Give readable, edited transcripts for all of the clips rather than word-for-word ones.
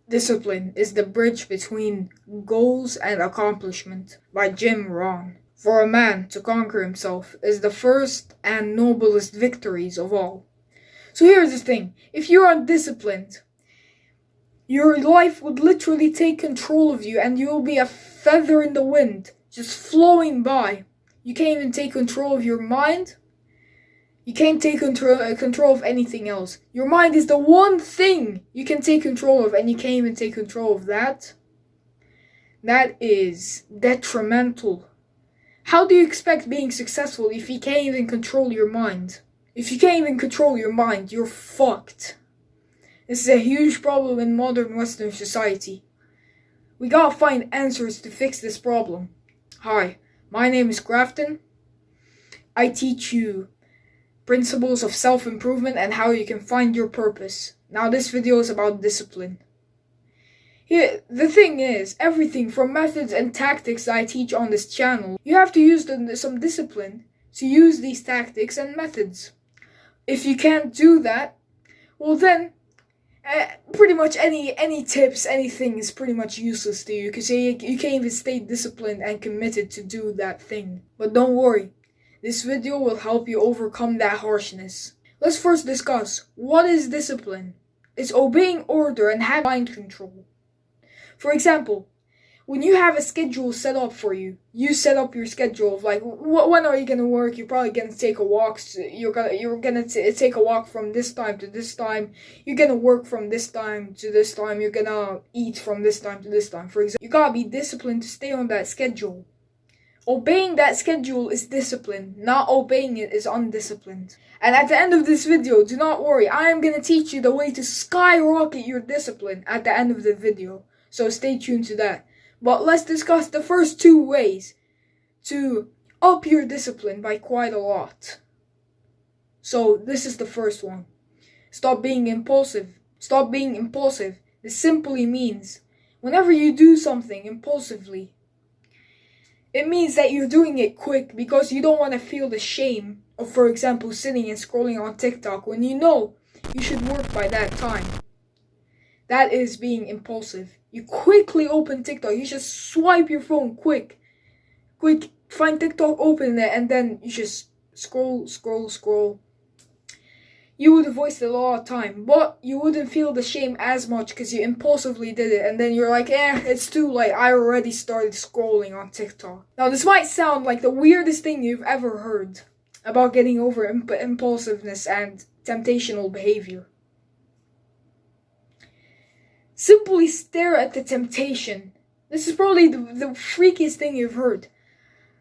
Discipline is the bridge between goals and accomplishment by Jim Rohn. For a man to conquer himself is the first and noblest victories of all. So here's the thing, if you are undisciplined, your life would literally take control of you and you will be a feather in the wind, just flowing by. You can't even take control of your mind. You can't take control of anything else. Your mind is the one thing you can take control of, and you can't even take control of that. That is detrimental. How do you expect being successful if you can't even control your mind? If you can't even control your mind, you're fucked. This is a huge problem in modern Western society. We gotta find answers to fix this problem. Hi, my name is Grafton. I teach you principles of self-improvement and how you can find your purpose. Now this video is about discipline. Here, the thing is, everything from methods and tactics that I teach on this channel, you have to use some discipline to use these tactics and methods. If you can't do that, well then, pretty much any tips, anything is pretty much useless to you, because you can't even stay disciplined and committed to do that thing. But don't worry, this video will help you overcome that harshness. Let's first discuss, what is discipline? It's obeying order and having mind control. For example, when you have a schedule set up for you, you set up your schedule of like, when are you gonna work? You're probably gonna take a walk. You're gonna take a walk from this time to this time. You're gonna work from this time to this time. You're gonna eat from this time to this time. For example, you gotta be disciplined to stay on that schedule. Obeying that schedule is discipline. Not obeying it is undisciplined. And at the end of this video, do not worry, I am gonna teach you the way to skyrocket your discipline at the end of the video. So stay tuned to that. But let's discuss the first two ways to up your discipline by quite a lot. So this is the first one. Stop being impulsive. Stop being impulsive. This simply means whenever you do something impulsively, it means that you're doing it quick because you don't want to feel the shame of, for example, sitting and scrolling on TikTok when you know you should work by that time. That is being impulsive. You quickly open TikTok. You just swipe your phone quick. Find TikTok, open it, and then you just scroll. You would have wasted a lot of time, but you wouldn't feel the shame as much because you impulsively did it, and then you're like, it's too late. I already started scrolling on TikTok. Now, this might sound like the weirdest thing you've ever heard about getting over impulsiveness and temptational behavior. Simply stare at the temptation. This is probably the freakiest thing you've heard.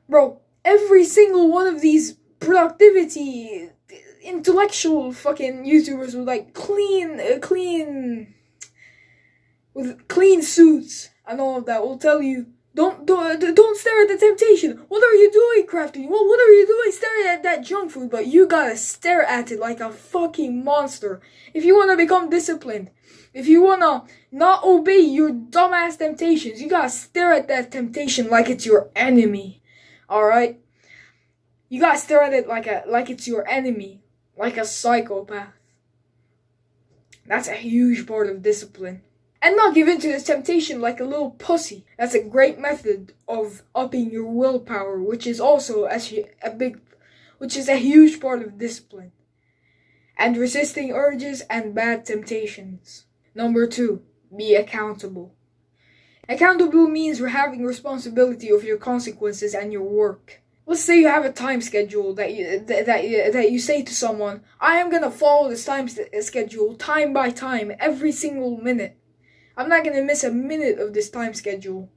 Bro, every single one of these productivity, intellectual fucking YouTubers with like clean suits and all of that will tell you, don't stare at the temptation. What are you doing, Crafty? What are you doing staring at that junk food? But you gotta stare at it like a fucking monster. If you wanna become disciplined, if you wanna not obey your dumbass temptations, you gotta stare at that temptation like it's your enemy. Alright? You gotta stare at it like it's your enemy. Like a psychopath. That's a huge part of discipline. And not give in to this temptation like a little pussy. That's a great method of upping your willpower, which is also which is a huge part of discipline. And resisting urges and bad temptations. Number 2, be accountable. Accountable means you're having responsibility of your consequences and your work. Let's say you have a time schedule that you say to someone, I am gonna follow this time schedule time by time, every single minute. I'm not gonna miss a minute of this time schedule.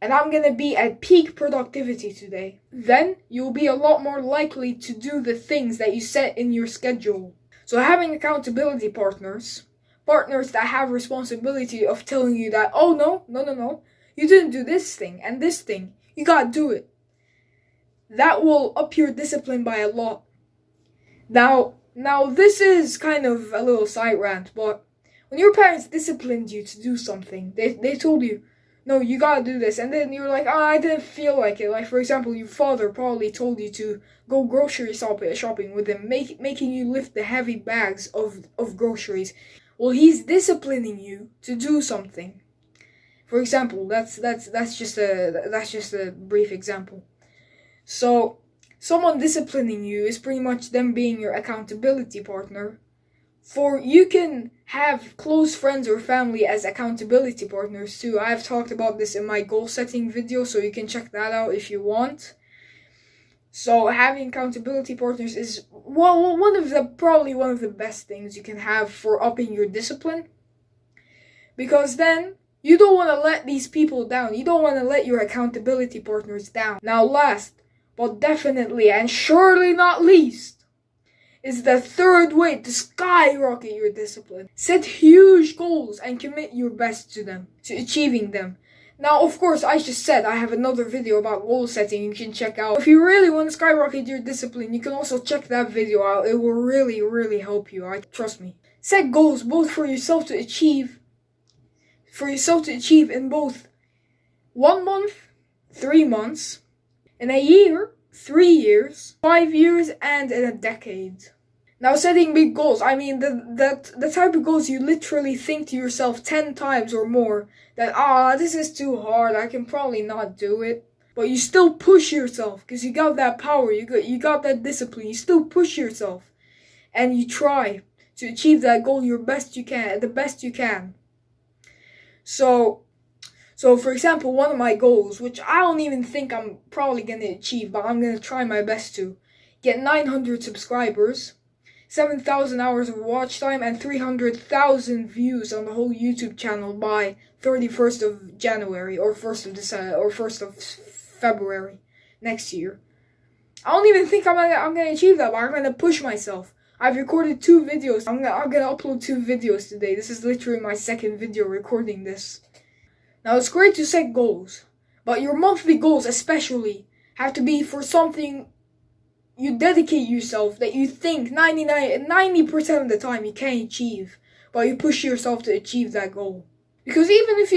And I'm gonna be at peak productivity today. Then you'll be a lot more likely to do the things that you set in your schedule. So having accountability partners that have responsibility of telling you that, oh no, you didn't do this thing and this thing, you gotta do it. That will up your discipline by a lot. Now this is kind of a little side rant, but when your parents disciplined you to do something, they told you, no, you gotta do this, and then you're like, I didn't feel like it. Like, for example, your father probably told you to go grocery shopping with him, making you lift the heavy bags of groceries. Well, he's disciplining you to do something. For example, that's just a brief example. So, someone disciplining you is pretty much them being your accountability partner. For you can have close friends or family as accountability partners too. I have talked about this in my goal setting video, so you can check that out if you want. So having accountability partners is probably one of the best things you can have for upping your discipline. Because then you don't want to let these people down. You don't want to let your accountability partners down. Now last, but definitely and surely not least, is the third way to skyrocket your discipline. Set huge goals and commit your best to them, to achieving them. Now, of course, I just said I have another video about goal setting you can check out. If you really want to skyrocket your discipline, you can also check that video out. It will really, really help you. Trust me. Set goals both for yourself to achieve in both 1 month, 3 months, in a year, 3 years, 5 years, and in a decade. Now, setting big goals, I mean the type of goals you literally think to yourself 10 times or more that, this is too hard, I can probably not do it. But you still push yourself because you got that power, you got that discipline, you still push yourself. And you try to achieve that goal the best you can. So for example, one of my goals, which I don't even think I'm probably going to achieve, but I'm going to try my best to, get 900 subscribers, 7,000 hours of watch time, and 300,000 views on the whole YouTube channel by 31st of January or 1st of December or 1st of February next year. I don't even think I'm gonna achieve that, but I'm gonna push myself. I've recorded 2 videos. I'm gonna upload 2 videos today. This is literally my second video recording this. Now, it's great to set goals, but your monthly goals especially have to be for something you dedicate yourself that you think 90% of the time you can't achieve, but you push yourself to achieve that goal. Because even if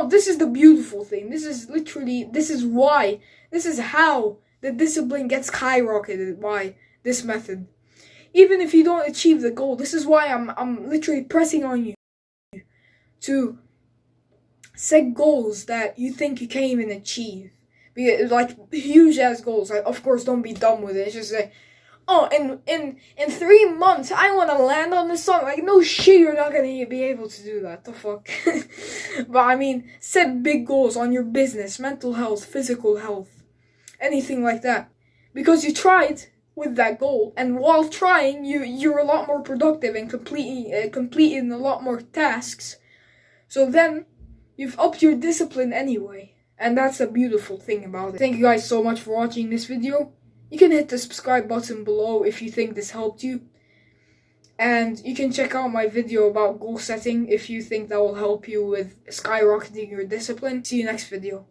this is the beautiful thing. This is how the discipline gets skyrocketed by this method. Even if you don't achieve the goal, this is why I'm literally pressing on you to set goals that you think you can't even achieve. Like huge ass goals. Like, of course, don't be dumb with it. It's just like, in 3 months I want to land on the sun. Like, no shit, you're not gonna be able to do that. The fuck. But I mean, set big goals on your business, mental health, physical health, anything like that. Because you tried with that goal, and while trying, you're a lot more productive and completing a lot more tasks. So then you've upped your discipline anyway. And that's a beautiful thing about it. Thank you guys so much for watching this video. You can hit the subscribe button below if you think this helped you. And you can check out my video about goal setting if you think that will help you with skyrocketing your discipline. See you next video.